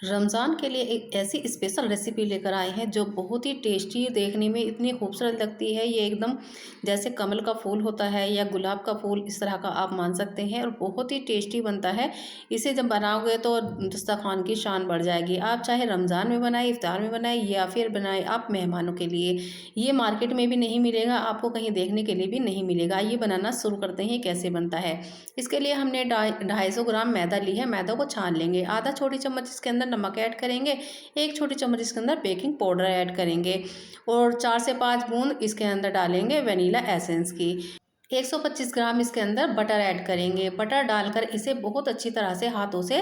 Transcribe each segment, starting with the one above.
रमज़ान के लिए एक ऐसी स्पेशल रेसिपी लेकर आए हैं जो बहुत ही टेस्टी, देखने में इतनी खूबसूरत लगती है। ये एकदम जैसे कमल का फूल होता है या गुलाब का फूल, इस तरह का आप मान सकते हैं और बहुत ही टेस्टी बनता है। इसे जब बनाओगे तो दस्तरखान की शान बढ़ जाएगी। आप चाहे रमज़ान में बनाए, इफ्तार में बनाए या फिर बनाए आप मेहमानों के लिए। ये मार्केट में भी नहीं मिलेगा, आपको कहीं देखने के लिए भी नहीं मिलेगा। ये बनाना शुरू करते हैं कैसे बनता है। इसके लिए हमने 250 ग्राम मैदा ली है। मैदा को छान लेंगे। आधा छोटी चम्मच इसके अंदर नमक ऐड करेंगे। एक छोटी चम्मच इसके अंदर बेकिंग पाउडर ऐड करेंगे और 4 से 5 बूंद इसके अंदर डालेंगे वनीला एसेंस की। 125 ग्राम इसके अंदर बटर ऐड करेंगे। बटर डालकर इसे बहुत अच्छी तरह से हाथों से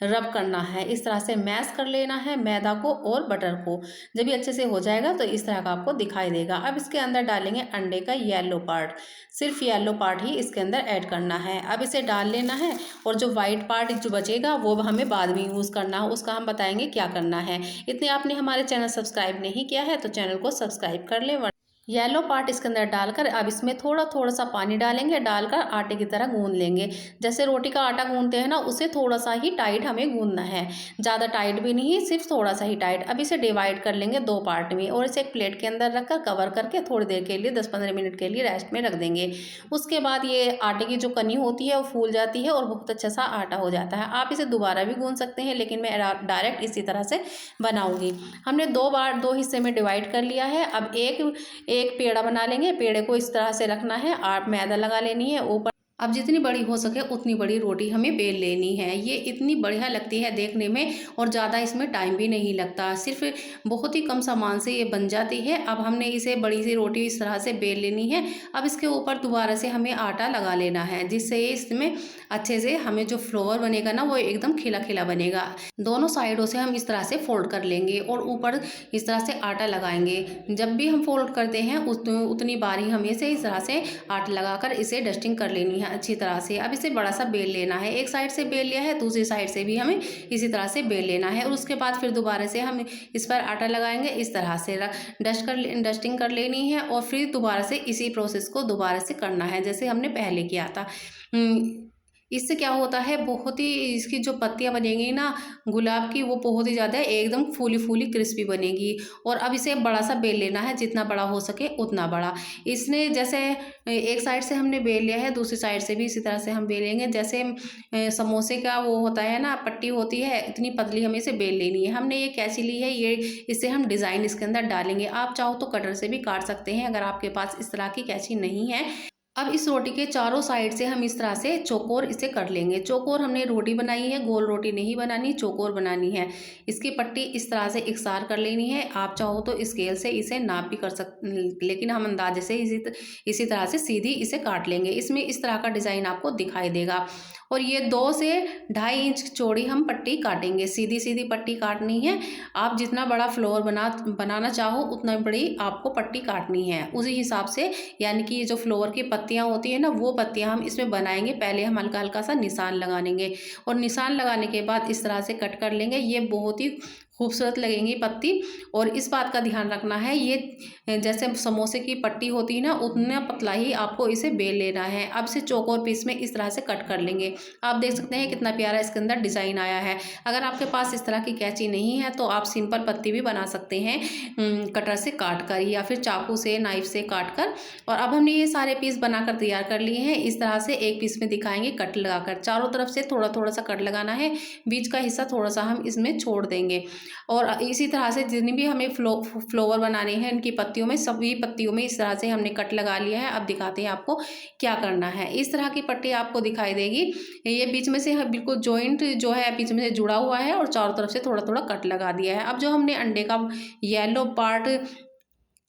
रब करना है। इस तरह से मैश कर लेना है मैदा को और बटर को। जब ये अच्छे से हो जाएगा तो इस तरह का आपको दिखाई देगा। अब इसके अंदर डालेंगे अंडे का येलो पार्ट। सिर्फ येलो पार्ट ही इसके अंदर ऐड करना है। अब इसे डाल लेना है और जो वाइट पार्ट जो बचेगा वो हमें बाद में यूज़ करना है। उसका हम बताएंगे क्या करना है। इतने आपने हमारे चैनल सब्सक्राइब नहीं किया है तो चैनल को सब्सक्राइब कर लें। येलो पार्ट इसके अंदर डालकर अब इसमें थोड़ा थोड़ा सा पानी डालेंगे। डालकर आटे की तरह गूंद लेंगे। जैसे रोटी का आटा गूंदते हैं ना, उसे थोड़ा सा ही टाइट हमें गूंदना है। ज़्यादा टाइट भी नहीं, सिर्फ थोड़ा सा ही टाइट। अब इसे डिवाइड कर लेंगे 2 पार्ट में और इसे एक प्लेट के अंदर रखकर कवर करके थोड़ी देर के लिए 10-15 मिनट के लिए रेस्ट में रख देंगे। उसके बाद ये आटे की जो कनी होती है वो फूल जाती है और बहुत अच्छा सा आटा हो जाता है। आप इसे दोबारा भी गूंद सकते हैं, लेकिन मैं डायरेक्ट इसी तरह से बनाऊंगी। हमने 2 बार 2 हिस्से में डिवाइड कर लिया है। अब एक एक पेड़ा बना लेंगे। पेड़े को इस तरह से रखना है। आप मैदा लगा लेनी है ऊपर। अब जितनी बड़ी हो सके उतनी बड़ी रोटी हमें बेल लेनी है। ये इतनी बढ़िया लगती है देखने में और ज़्यादा इसमें टाइम भी नहीं लगता। सिर्फ बहुत ही कम सामान से ये बन जाती है। अब हमने इसे बड़ी सी रोटी इस तरह से बेल लेनी है। अब इसके ऊपर दोबारा से हमें आटा लगा लेना है, जिससे इसमें अच्छे से हमें जो फ्लोर बनेगा ना वो एकदम खिला खिला बनेगा। दोनों साइडों से हम इस तरह से फोल्ड कर लेंगे और ऊपर इस तरह से आटा लगाएंगे। जब भी हम फोल्ड करते हैं उतनी बार ही हमें से इस तरह से आटा लगाकर इसे डस्टिंग कर लेनी है अच्छी तरह से। अब इसे बड़ा सा बेल लेना है। एक साइड से बेल लिया है, दूसरी साइड से भी हमें इसी तरह से बेल लेना है और उसके बाद फिर दोबारा से हम इस पर आटा लगाएंगे। इस तरह से डस्टिंग कर लेनी है और फिर दोबारा से इसी प्रोसेस को दोबारा से करना है जैसे हमने पहले किया था। इससे क्या होता है, बहुत ही इसकी जो पत्तियां बनेंगी ना गुलाब की, वो बहुत ही ज़्यादा एकदम फूली फूली क्रिस्पी बनेगी। और अब इसे बड़ा सा बेल लेना है, जितना बड़ा हो सके उतना बड़ा। इसने जैसे एक साइड से हमने बेल लिया है, दूसरी साइड से भी इसी तरह से हम बेलेंगे। जैसे समोसे का वो होता है ना, पट्टी होती है, इतनी पतली हमें इसे बेल लेनी है। हमने ये कैंची ली है, ये इससे हम डिज़ाइन इसके अंदर डालेंगे। आप चाहो तो कटर से भी काट सकते हैं अगर आपके पास इस तरह की कैंची नहीं है। अब इस रोटी के चारों साइड से हम इस तरह से चौकोर इसे कर लेंगे। चौकोर हमने रोटी बनाई है, गोल रोटी नहीं बनानी, चौकोर बनानी है। इसकी पट्टी इस तरह से इकसार कर लेनी है। आप चाहो तो स्केल से इसे नाप भी कर सकते, लेकिन हम अंदाजे से इसी तरह से सीधी इसे काट लेंगे। इसमें इस तरह का डिज़ाइन आपको दिखाई देगा। और ये 2 से 2.5 इंच चौड़ी हम पट्टी काटेंगे। सीधी सीधी पट्टी काटनी है। आप जितना बड़ा फ्लोर बनाना चाहो उतना बड़ी आपको पट्टी काटनी है उसी हिसाब से। यानी कि ये जो फ्लोर की पत्तियां होती है ना, वो पत्तियां हम इसमें बनाएंगे। पहले हम हल्का हल्का सा निशान लगा लेंगे और निशान लगाने के बाद इस तरह से कट कर लेंगे। ये बहुत ही खूबसूरत लगेंगी पत्ती। और इस बात का ध्यान रखना है, ये जैसे समोसे की पट्टी होती है ना, उतना पतला ही आपको इसे बेल लेना है। अब से चौकोर पीस में इस तरह से कट कर लेंगे। आप देख सकते हैं कितना प्यारा इसके अंदर डिज़ाइन आया है। अगर आपके पास इस तरह की कैंची नहीं है तो आप सिंपल पत्ती भी बना सकते हैं कटर से काट कर या फिर चाकू से, नाइफ से काट कर। और अब हमने ये सारे पीस बनाकर तैयार कर लिए हैं। इस तरह से एक पीस में दिखाएंगे कट लगाकर। चारों तरफ से थोड़ा थोड़ा सा कट लगाना है, बीच का हिस्सा थोड़ा सा हम इसमें छोड़ देंगे। और इसी तरह से जितनी भी हमें फ्लोवर बनाने हैं इनकी पत्तियों में, सभी पत्तियों में इस तरह से हमने कट लगा लिया है। अब दिखाते हैं आपको क्या करना है। इस तरह की पट्टी आपको दिखाई देगी। ये बीच में से बिल्कुल जॉइंट जो है बीच में से जुड़ा हुआ है और चारों तरफ से थोड़ा थोड़ा कट लगा दिया है। अब जो हमने अंडे का येलो पार्ट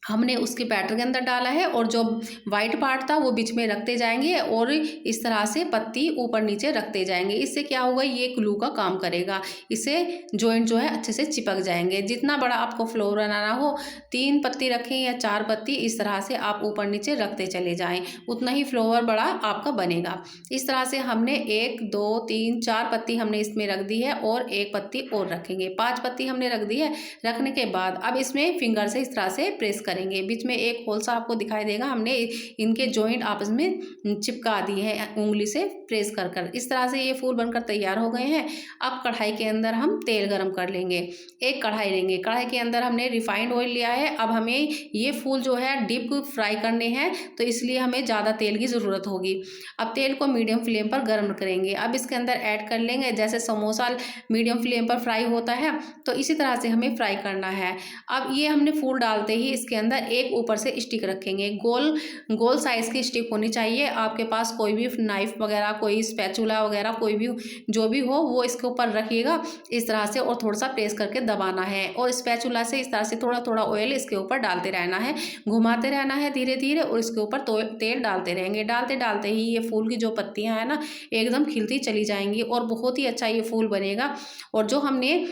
हमने उसके बैटर के अंदर डाला है और जो वाइट पार्ट था वो बीच में रखते जाएंगे और इस तरह से पत्ती ऊपर नीचे रखते जाएंगे। इससे क्या होगा, ये ग्लू का काम करेगा। इससे जॉइंट जो है अच्छे से चिपक जाएंगे। जितना बड़ा आपको फ्लोर बनाना हो, 3 पत्ती रखें या 4 पत्ती, इस तरह से आप ऊपर नीचे रखते चले जाएं, उतना ही फ्लोवर बड़ा आपका बनेगा। इस तरह से हमने 1 2 3 4 पत्ती हमने इसमें रख दी है और 1 पत्ती और रखेंगे। 5 पत्ती हमने रख दी है। रखने के बाद अब इसमें फिंगर से इस तरह से प्रेस करेंगे। करेंगे। बीच में एक होल सा आपको दिखाई देगा, हमने इनके जॉइंट आपस में चिपका दिए हैं ऊँगली से प्रेस कर कर। इस तरह से ये फूल बनकर तैयार हो गए हैं। अब कढ़ाई के अंदर हम तेल गरम कर लेंगे। एक कढ़ाई लेंगे, कढ़ाई के अंदर हमने रिफाइंड ऑयल लिया है। अब हमें ये फूल जो है डीप फ्राई करने हैं, तो इसलिए हमें ज़्यादा तेल की ज़रूरत होगी। अब तेल को मीडियम फ्लेम पर गर्म करेंगे। अब इसके अंदर ऐड कर लेंगे, जैसे समोसा मीडियम फ्लेम पर फ्राई होता है, तो इसी तरह से हमें फ्राई करना है। अब ये हमने फूल डालते ही इसके अंदर एक ऊपर से स्टिक रखेंगे। गोल गोल साइज़ की स्टिक होनी चाहिए। आपके पास कोई भी नाइफ वगैरह, कोई स्पैचुला वगैरह, कोई भी जो भी हो वो इसके ऊपर रखिएगा इस तरह से, और थोड़ा सा प्रेस करके दबाना है, और स्पैचुला से इस तरह से थोड़ा थोड़ा ऑयल इसके ऊपर डालते रहना है, घुमाते रहना है धीरे धीरे, और इसके ऊपर तेल डालते रहेंगे। डालते डालते ही ये फूल की जो पत्तियां हैं ना, एकदम खिलती चली जाएंगी और बहुत ही अच्छा ये फूल बनेगा। और जो हमने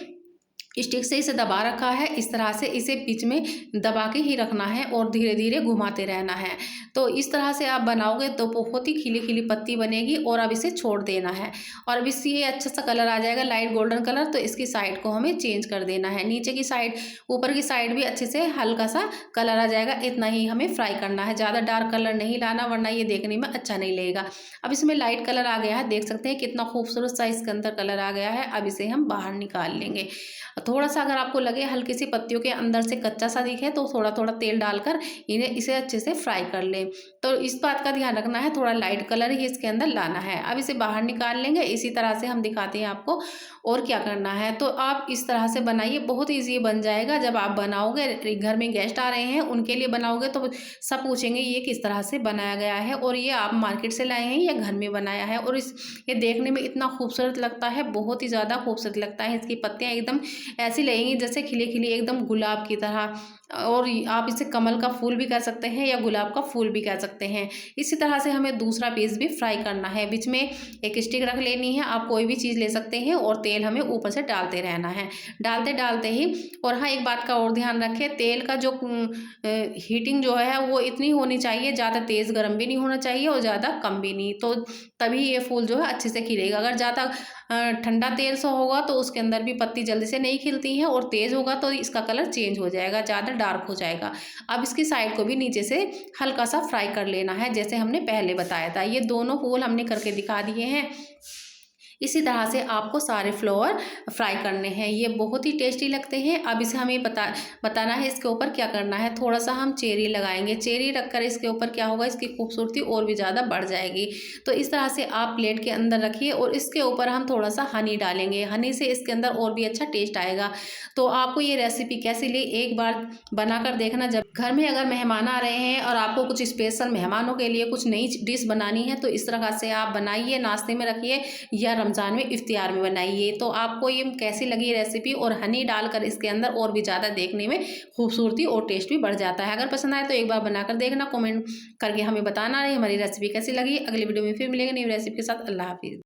स्टिक से इसे दबा रखा है, इस तरह से इसे बीच में दबा के ही रखना है और धीरे धीरे घुमाते रहना है। तो इस तरह से आप बनाओगे तो बहुत ही खिली खिली पत्ती बनेगी। और अब इसे छोड़ देना है, और अब इससे ये अच्छा सा कलर आ जाएगा, लाइट गोल्डन कलर। तो इसकी साइड को हमें चेंज कर देना है, नीचे की साइड, ऊपर की साइड भी अच्छे से हल्का सा कलर आ जाएगा। इतना ही हमें फ्राई करना है, ज़्यादा डार्क कलर नहीं लाना, वरना ये देखने में अच्छा नहीं लगेगा। अब इसमें लाइट कलर आ गया है, देख सकते हैं कितना खूबसूरत सा इसके अंदर कलर आ गया है। अब इसे हम बाहर निकाल लेंगे। थोड़ा सा अगर आपको लगे हल्की सी पत्तियों के अंदर से कच्चा सा दिखे, तो थोड़ा थोड़ा तेल डालकर इसे अच्छे से फ्राई कर लें। तो इस बात का ध्यान रखना है, थोड़ा लाइट कलर ही इसके अंदर लाना है। अब इसे बाहर निकाल लेंगे। इसी तरह से हम दिखाते हैं आपको और क्या करना है। तो आप इस तरह से बनाइए, बहुत ईजी बन जाएगा। जब आप बनाओगे, घर में गेस्ट आ रहे हैं उनके लिए बनाओगे, तो सब पूछेंगे ये किस तरह से बनाया गया है, और ये आप मार्केट से लाए हैं या घर में बनाया है। और ये देखने में इतना खूबसूरत लगता है, बहुत ही ज़्यादा खूबसूरत लगता है। इसकी पत्तियाँ एकदम ऐसी लगेंगी जैसे खिली खिली, एकदम गुलाब की तरह। और आप इसे कमल का फूल भी कह सकते हैं या गुलाब का फूल भी कह सकते हैं। इसी तरह से हमें दूसरा पीस भी फ्राई करना है। बीच में एक स्टिक रख लेनी है, आप कोई भी चीज़ ले सकते हैं, और तेल हमें ऊपर से डालते रहना है, डालते डालते ही। और हाँ, एक बात का और ध्यान रखें, तेल का जो हीटिंग जो है वो इतनी होनी चाहिए, ज़्यादा तेज़ गर्म भी नहीं होना चाहिए और ज़्यादा कम भी नहीं, तो तभी ये फूल जो है अच्छे से खिलेगा। अगर ज़्यादा ठंडा तेल सा होगा तो उसके अंदर भी पत्ती जल्दी से नहीं खिलती है, और तेज़ होगा तो इसका कलर चेंज हो जाएगा, ज़्यादा डार्क हो जाएगा। अब इसकी साइड को भी नीचे से हल्का सा फ्राई कर लेना है, जैसे हमने पहले बताया था। ये दोनों फूल हमने करके दिखा दिए हैं। इसी तरह से आपको सारे फ्लावर फ्राई करने हैं, ये बहुत ही टेस्टी लगते हैं। अब इसे हमें बताना है इसके ऊपर क्या करना है। थोड़ा सा हम चेरी लगाएंगे, चेरी रखकर इसके ऊपर क्या होगा, इसकी खूबसूरती और भी ज़्यादा बढ़ जाएगी। तो इस तरह से आप प्लेट के अंदर रखिए, और इसके ऊपर हम थोड़ा सा हनी डालेंगे, हनी से इसके अंदर और भी अच्छा टेस्ट आएगा। तो आपको ये रेसिपी कैसी लगी, एक बार बनाकर देखना। जब घर में अगर मेहमान आ रहे हैं और आपको कुछ स्पेशल मेहमानों के लिए कुछ नई डिश बनानी है, तो इस तरह से आप बनाइए, नाश्ते में रखिए या रमज़ान में इफ्तियार में बनाइए। तो आपको ये कैसी लगी रेसिपी, और हनी डालकर इसके अंदर और भी ज़्यादा देखने में खूबसूरती और टेस्ट भी बढ़ जाता है। अगर पसंद आए तो एक बार बनाकर देखना, कमेंट करके हमें बताना रहे हमारी रेसिपी कैसी लगी। अगली वीडियो में फिर मिलेंगे नई रेसिपी के साथ। अल्लाह हाफिज़।